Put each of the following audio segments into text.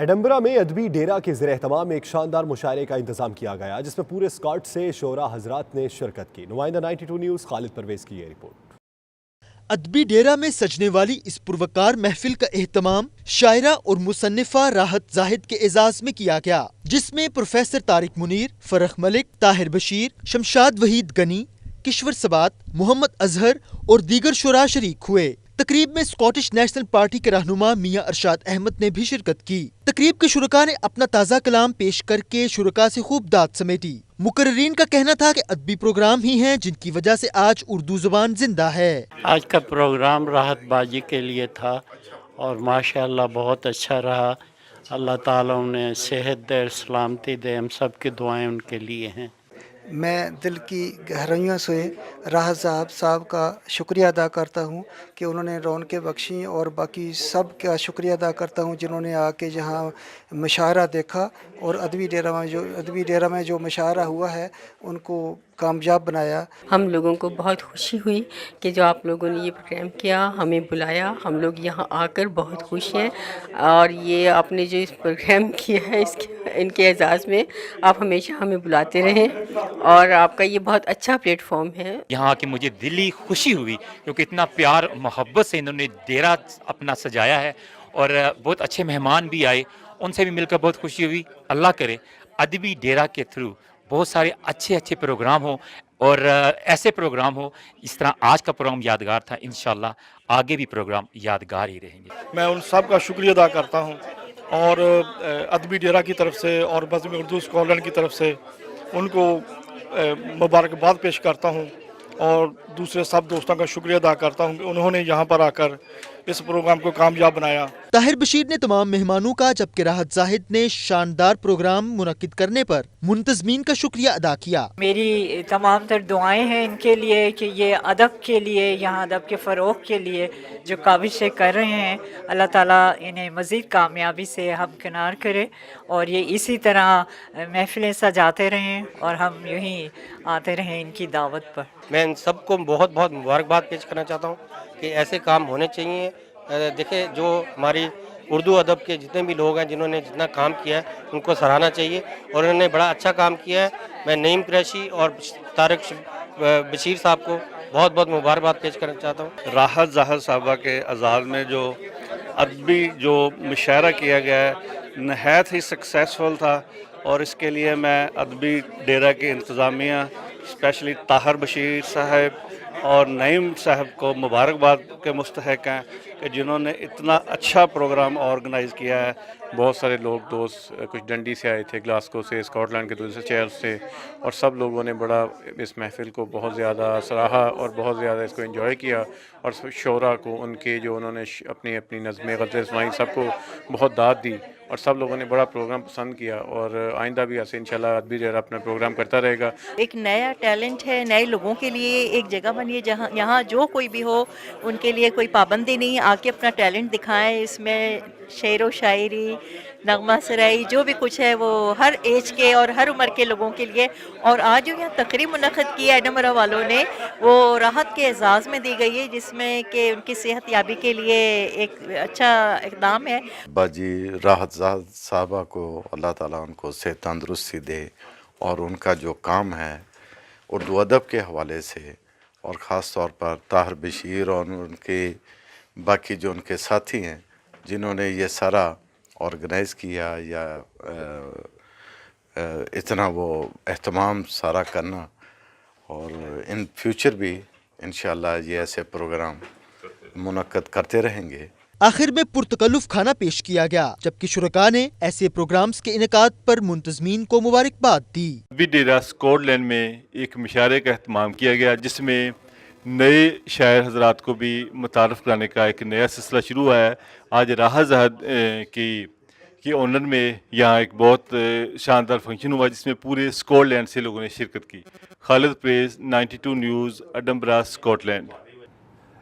Edinburgh میں ادبی ڈیرا کے زیر اہتمام ایک شاندار مشاعرے کا انتظام کیا گیا جس میں پورے اسکاٹ سے شعراء حضرات نے شرکت کی۔ نمائندہ 92 نیوز خالد پرویز کی یہ رپورٹ۔ ادبی ڈیرا میں سجنے والی اس پروکار محفل کا اہتمام شاعرہ اور مصنفہ راحت زاہد کے اعزاز میں کیا گیا، جس میں پروفیسر طارق منیر، فرخ ملک، طاہر بشیر، شمشاد وحید گنی، کشور سبات، محمد اظہر اور دیگر شعراء شریک ہوئے۔ تقریب میں اسکاٹش نیشنل پارٹی کے رہنما میاں ارشاد احمد نے بھی شرکت کی۔ تقریب کے شرکاء نے اپنا تازہ کلام پیش کر کے شرکاء سے خوب داد سمیٹی۔ مقررین کا کہنا تھا کہ ادبی پروگرام ہی ہیں جن کی وجہ سے آج اردو زبان زندہ ہے۔ آج کا پروگرام راحت بازی کے لیے تھا اور ماشاءاللہ بہت اچھا رہا۔ اللہ تعالیٰ انہیں صحت دے، سلامتی دے، ہم سب کی دعائیں ان کے لیے ہیں۔ میں دل کی گہرائیوں سے راحت زاہد صاحب کا شکریہ ادا کرتا ہوں کہ انہوں نے رونقیں بخشیں، اور باقی سب کا شکریہ ادا کرتا ہوں جنہوں نے آ کے یہاں مشاعرہ دیکھا اور ادبی ڈیرا میں جو مشاعرہ ہوا ہے ان کو کامیاب بنایا۔ ہم لوگوں کو بہت خوشی ہوئی کہ جو آپ لوگوں نے یہ پروگرام کیا، ہمیں بلایا، ہم لوگ یہاں آ کر بہت خوش ہیں، اور یہ آپ نے جو اس پروگرام کیا ہے ان کے اعزاز میں آپ ہمیشہ ہمیں بلاتے رہیں، اور آپ کا یہ بہت اچھا پلیٹ فارم ہے۔ یہاں آ کے مجھے دلی خوشی ہوئی کیونکہ اتنا پیار محبت سے انہوں نے ڈیرا اپنا سجایا ہے، اور بہت اچھے مہمان بھی آئے، ان سے بھی مل کر بہت خوشی ہوئی۔ اللہ کرے ادبی ڈیرا کے تھرو بہت سارے اچھے پروگرام ہوں، اور ایسے پروگرام ہو جس طرح آج کا پروگرام یادگار تھا، انشاءاللہ آگے بھی پروگرام یادگار ہی رہیں گے۔ میں ان سب کا شکریہ ادا کرتا ہوں، اور ادبی ڈیرا کی طرف سے اور بزم اردو اسکاٹ لینڈ کی طرف سے ان کو مبارکباد پیش کرتا ہوں، اور دوسرے سب دوستوں کا شکریہ ادا کرتا ہوں کہ انہوں نے یہاں پر آ کر اس پروگرام کو کامیاب بنایا۔ طاہر بشیر نے تمام مہمانوں کا، جبکہ راحت زاہد نے شاندار پروگرام منعقد کرنے پر منتظمین کا شکریہ ادا کیا۔ میری تمام تر دعائیں ہیں ان کے لیے کہ یہ ادب کے لیے، یہاں ادب کے فروغ کے لیے جو کاوشیں کر رہے ہیں، اللہ تعالیٰ انہیں مزید کامیابی سے ہمکنار کرے، اور یہ اسی طرح محفلیں سجاتے رہیں اور ہم یوں ہی آتے رہیں ان کی دعوت پر۔ میں ان سب کو بہت مبارکباد پیش کرنا چاہتا ہوں کہ ایسے کام ہونے چاہیے۔ دیکھیں، جو ہماری اردو ادب کے جتنے بھی لوگ ہیں جنہوں نے جتنا کام کیا ہے ان کو سراہنا چاہیے، اور انہوں نے بڑا اچھا کام کیا ہے۔ میں نعیم قریشی اور طارق بشیر صاحب کو بہت مبارکباد پیش کرنا چاہتا ہوں۔ راحت زاہد صاحبہ کے اعزاز میں جو ادبی جو مشاعرہ کیا گیا ہے نہایت ہی سکسیسفل تھا، اور اس کے لیے میں ادبی ڈیرا کی انتظامیہ، اسپیشلی طاہر بشیر صاحب اور نعیم صاحب کو مبارکباد کے مستحق ہیں کہ جنہوں نے اتنا اچھا پروگرام آرگنائز کیا ہے۔ بہت سارے لوگ دوست کچھ ڈنڈی سے آئے تھے، گلاسکو سے، اسکاٹ لینڈ کے دوسرے شہر سے، اور سب لوگوں نے بڑا اس محفل کو بہت زیادہ سراہا اور بہت زیادہ اس کو انجوائے کیا، اور شعراء کو ان کے جو انہوں نے اپنی نظمیں غزلیں سنائیں سب کو بہت داد دی، اور سب لوگوں نے بڑا پروگرام پسند کیا، اور آئندہ بھی ایسے انشاءاللہ ادبی ڈیرا اپنا پروگرام کرتا رہے گا۔ ایک نیا ٹیلنٹ ہے، نئے لوگوں کے لیے ایک جگہ بنی ہے جہاں یہاں جو کوئی بھی ہو ان کے لیے کوئی پابندی نہیں، آ کے اپنا ٹیلنٹ دکھائیں۔ اس میں شعر و شاعری، نغمہ سرائی، جو بھی کچھ ہے وہ ہر ایج کے اور ہر عمر کے لوگوں کے لیے۔ اور آج جو یہاں تقریب منعقد کی ہے ایڈنبرا والوں نے، وہ راحت کے اعزاز میں دی گئی ہے، جس میں کہ ان کی صحت یابی کے لیے ایک اچھا اقدام ہے۔ باجی راحت زاہد صاحبہ کو اللہ تعالیٰ ان کو صحت تندرستی دے، اور ان کا جو کام ہے اردو ادب کے حوالے سے، اور خاص طور پر طاہر بشیر اور ان کے باقی جو ان کے ساتھی ہیں جنہوں نے یہ سارا آرگنائز کیا، یا اتنا وہ اہتمام سارا کرنا، اور ان فیوچر بھی انشاءاللہ یہ ایسے پروگرام منعقد کرتے رہیں گے۔ آخر میں پرتکلف کھانا پیش کیا گیا، جبکہ شرکاء نے ایسے پروگرامز کے انعقاد پر منتظمین کو مبارکباد دی۔ ادبی ڈیرا اسکاٹ لینڈ میں ایک مشاعرے کا اہتمام کیا گیا جس میں نئے شاعر حضرات کو بھی متعارف کرانے کا ایک نیا سلسلہ شروع ہوا ہے۔ آج راحت زاہد کی آنر میں یہاں ایک بہت شاندار فنکشن ہوا جس میں پورے اسکاٹ لینڈ سے لوگوں نے شرکت کی۔ خالد پریز، 92 news, Edinburgh, Scotland.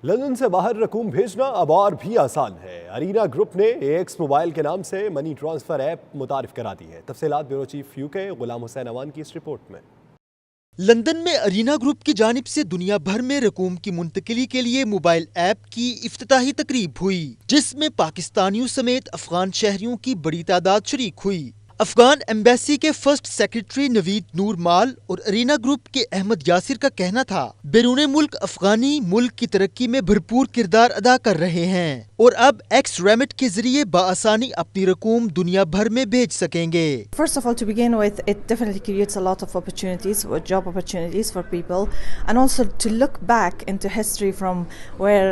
London سے باہر رقوم بھیجنا اب اور بھی آسان ہے۔ ارینا گروپ نے ایکس موبائل کے نام سے منی ٹرانسفر ایپ متعارف کرا دی ہے۔ تفصیلات بیورو چیف UK غلام حسین اوان کی اس رپورٹ میں۔ لندن میں ارینا گروپ کی جانب سے دنیا بھر میں رقوم کی منتقلی کے لیے موبائل ایپ کی افتتاحی تقریب ہوئی، جس میں پاکستانیوں سمیت افغان شہریوں کی بڑی تعداد شریک ہوئی۔ افغان ایمبیسی کے فرسٹ سیکرٹری نوید نور مال اور ارینا گروپ کے احمد یاسر کا کہنا تھا بیرون ملک افغانی ملک کی ترقی میں بھرپور کردار ادا کر رہے ہیں اور اب ایکس ریمٹ کے ذریعے بآسانی اپنی رقوم دنیا بھر میں بھیج سکیں گے۔ First of all, to begin with, it definitely creates a lot of opportunities, job opportunities for people, and also to look back into history from where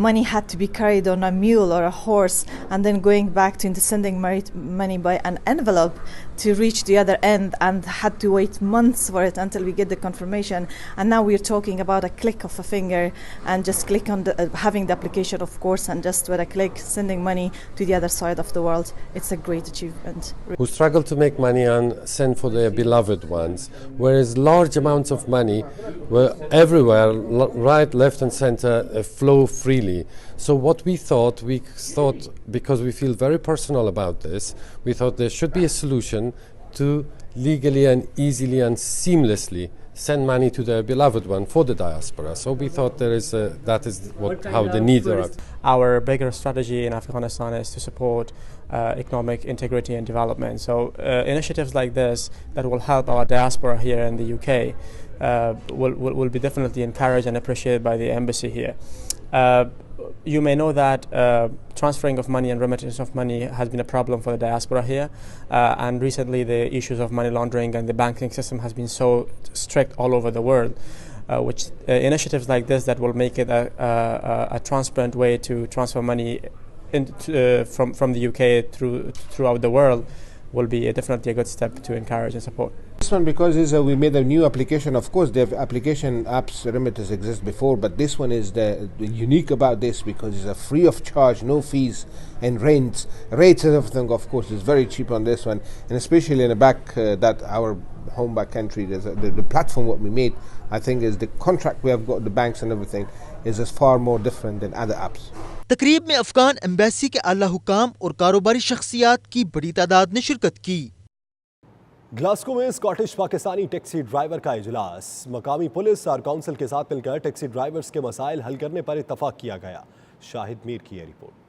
money had to be carried on a mule or a horse, and then going back to sending money by an envelope to reach the other end, and had to wait months for it until we get the confirmation. And now we're talking about a click of a finger, and just click on having the application, of course, and just with a click sending money to the other side of the world. It's a great achievement. Who struggle to make money and send for their beloved ones, whereas large amounts of money were everywhere, right, left and center, flow freely. So what we thought, because we feel very personal about this, we thought there should be a solution to legally and easily and seamlessly send money to their beloved one for the diaspora. So we thought that is how the needs are. Our bigger strategy in Afghanistan is to support economic integrity and development. So initiatives like this that will help our diaspora here in the UK will be definitely encouraged and appreciated by the embassy here. You may know that transferring of money and remittance of money has been a problem for the diaspora here, and recently the issues of money laundering and the banking system has been so strict all over the world, which initiatives like this that will make it a transparent way to transfer money from the UK throughout the world will be definitely a good step to encourage and support. This one, because we made a new application. Of course, the application apps remitters exist before, but this one is the unique about this because it's a free of charge, no fees, and rates and everything. Of course, is very cheap on this one, and especially in the back that our home back country, there's the platform what we made. I think is the contract we have got the banks and everything is far more different than other apps. تقریب میں Afghan embassy کے اعلیٰ حکام اور کاروباری شخصیات کی بڑی تعداد نے شرکت کی۔ گلاسکو میں اسکاٹش پاکستانی ٹیکسی ڈرائیور کا اجلاس، مقامی پولیس اور کونسل کے ساتھ مل کر ٹیکسی ڈرائیورز کے مسائل حل کرنے پر اتفاق کیا گیا۔ شاہد میر کی یہ رپورٹ۔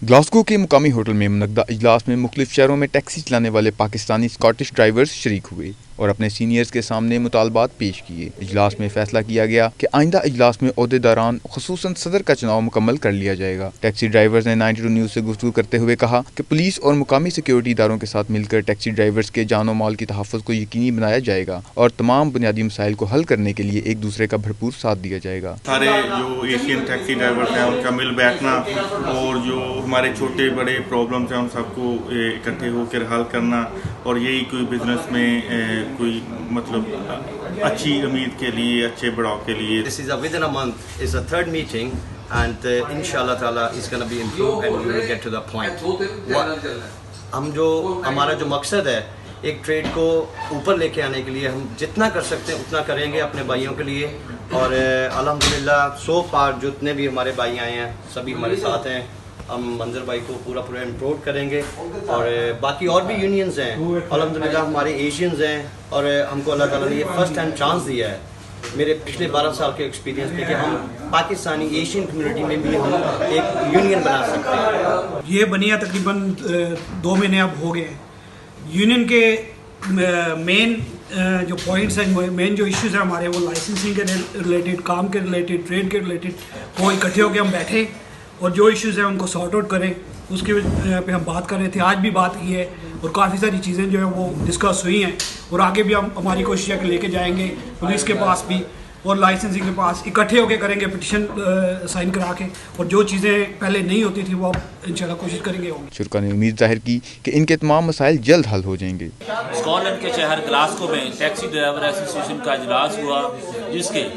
گلاسکو کے مقامی ہوٹل میں منعقدہ اجلاس میں مختلف شہروں میں ٹیکسی چلانے والے پاکستانی اسکاٹش ڈرائیورز شریک ہوئے اور اپنے سینئرز کے سامنے مطالبات پیش کیے۔ اجلاس میں فیصلہ کیا گیا کہ آئندہ اجلاس میں عہدیداران خصوصاً صدر کا چناؤ مکمل کر لیا جائے گا۔ ٹیکسی ڈرائیورز نے 92 نیوز سے گفتگو کرتے ہوئے کہا کہ پولیس اور مقامی سیکیورٹی اداروں کے ساتھ مل کر ٹیکسی ڈرائیورز کے جان و مال کی تحفظ کو یقینی بنایا جائے گا اور تمام بنیادی مسائل کو حل کرنے کے لیے ایک دوسرے کا بھرپور ساتھ دیا جائے گا۔ سارے جو ایشین ٹیکسی ڈرائیورز ہیں ان کا مل بیٹھنا اور جو ہمارے چھوٹے بڑے پرابلمس ہیں ان سب کو اکٹھے ہو کر حل کرنا، اور یہی کوئی بزنس میں کوئی مطلب اچھی امید کے لیے، اچھے بڑھاؤ کے لیے۔ This is within a month is the third meeting and inshallah ta'ala is going to be improved and we will get to the point. ہم جو ہمارا جو مقصد ہے ایک ٹریڈ کو اوپر لے کے آنے کے لیے ہم جتنا کر سکتے ہیں اتنا کریں گے اپنے بھائیوں کے لیے، اور الحمدللہ سو فار جتنے بھی ہمارے بھائی آئے ہیں سبھی ہمارے ساتھ ہیں۔ ہم منظر بھائی کو پورا امپروو کریں گے، اور باقی اور بھی یونینز ہیں الحمدللہ ہمارے ایشینز ہیں، اور ہم کو اللہ تعالیٰ نے یہ فرسٹ ہینڈ چانس دیا ہے میرے پچھلے 12 سال کے ایکسپیرینس پہ کہ ہم پاکستانی ایشین کمیونٹی میں بھی ہم ایک یونین بنا سکتے ہیں۔ یہ بنیا تقریباً 2 مہینے اب ہو گئے ہیں۔ یونین کے مین جو پوائنٹس ہیں، مین جو ایشوز ہیں ہمارے، وہ لائسنسنگ کے ریلیٹڈ، کام کے ریلیٹڈ، ٹریڈ کے ریلیٹڈ، وہ اکٹھے ہو کے ہم بیٹھے اور جو ایشوز ہیں ان کو سارٹ آؤٹ کریں، اس کے پہ ہم بات کر رہے تھے۔ آج بھی بات کی ہے اور کافی ساری چیزیں جو ہیں وہ ڈسکس ہوئی ہیں، اور آگے بھی ہم ہماری کوشش ہے کہ لے کے جائیں گے پولیس کے پاس بھی اور لائسنسنگ کے پاس، اکٹھے ہو کے کریں گے پٹیشن سائن کرا کے، اور جو چیزیں پہلے نہیں ہوتی تھیں وہ اب انشاءاللہ کوشش کریں گے ہوں گے۔ شرکا نے امید ظاہر کی کہ ان کے تمام مسائل جلد حل ہو جائیں گے۔ اسکاٹ لینڈ کے شہر گلاسکو میں ٹیکسی ڈرائیور ایسوسی ایشن کا اجلاس ہوا، جس کے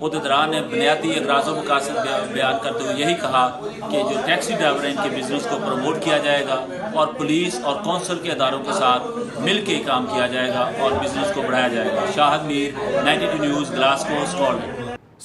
عہدیداران نے بنیادی اغراض و مقاصد بیان کرتے ہوئے یہی کہا کہ جو ٹیکسی ڈرائیور ہیں ان کے بزنس کو پروموٹ کیا جائے گا اور پولیس اور کونسل کے اداروں کے ساتھ مل کے کام کیا جائے گا اور بزنس کو بڑھایا جائے گا۔ Shahid Mir, 92 news, Glasgow, Scotland.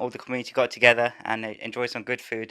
All the community got together and enjoyed some good food.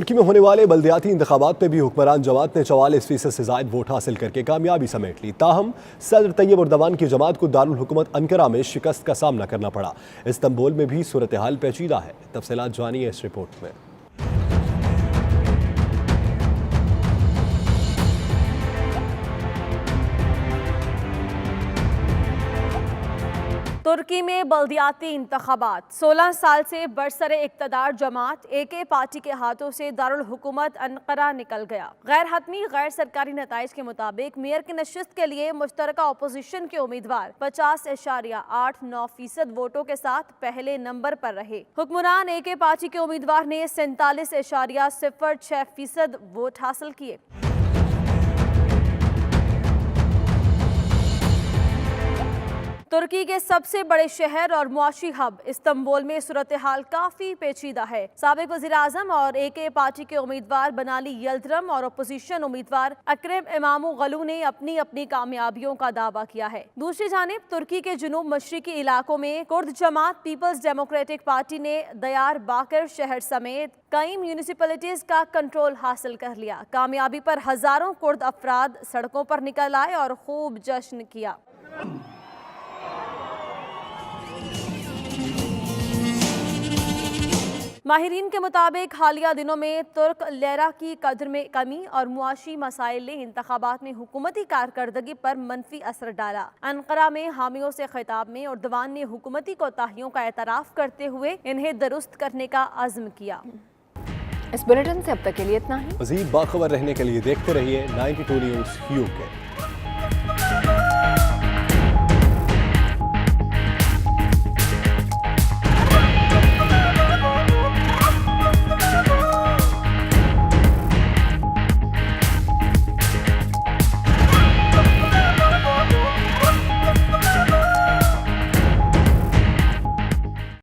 ترکی میں ہونے والے بلدیاتی انتخابات میں بھی حکمران جماعت نے 44% سے زائد ووٹ حاصل کر کے کامیابی سمیٹ لی. تاہم صدر طیب اردوان کی جماعت کو دارالحکومت انقرہ میں شکست کا سامنا کرنا پڑا. استنبول میں بھی صورتحال پیچیدہ ہے. تفصیلات جانیے اس رپورٹ میں. ترکی میں بلدیاتی انتخابات 16 سال سے برسر اقتدار جماعت AK پارٹی کے ہاتھوں سے دارالحکومت انقرہ نکل گیا. غیر حتمی غیر سرکاری نتائج کے مطابق میئر کی نشست کے لیے مشترکہ اپوزیشن کے امیدوار 50.89% ووٹوں کے ساتھ پہلے نمبر پر رہے. حکمران AK پارٹی کے امیدوار نے 47.06% ووٹ حاصل کیے. ترکی کے سب سے بڑے شہر اور معاشی ہب استنبول میں صورتحال کافی پیچیدہ ہے. سابق وزیر اعظم اور AK پارٹی کے امیدوار بنالی یلدرم اور اپوزیشن امیدوار اکرم اماموغلو نے اپنی اپنی کامیابیوں کا دعویٰ کیا ہے. دوسری جانب ترکی کے جنوب مشرقی علاقوں میں کرد جماعت پیپلز ڈیموکریٹک پارٹی نے دیار باکر شہر سمیت کئی میونسپلٹیز کا کنٹرول حاصل کر لیا. کامیابی پر ہزاروں کرد افراد سڑکوں پر نکل آئے اور خوب جشن کیا. ماہرین کے مطابق حالیہ دنوں میں ترک لیرہ کی قدر میں کمی اور معاشی مسائل نے انتخابات میں حکومتی کارکردگی پر منفی اثر ڈالا. انقرہ میں حامیوں سے خطاب میں اردوان نے حکومتی کوتاہیوں کا اعتراف کرتے ہوئے انہیں درست کرنے کا عزم کیا. اس بلیٹن سے اب تک کے لیے اتنا ہی. مزید باخبر رہنے کے لیے دیکھتے رہیے 92 نیوز UK.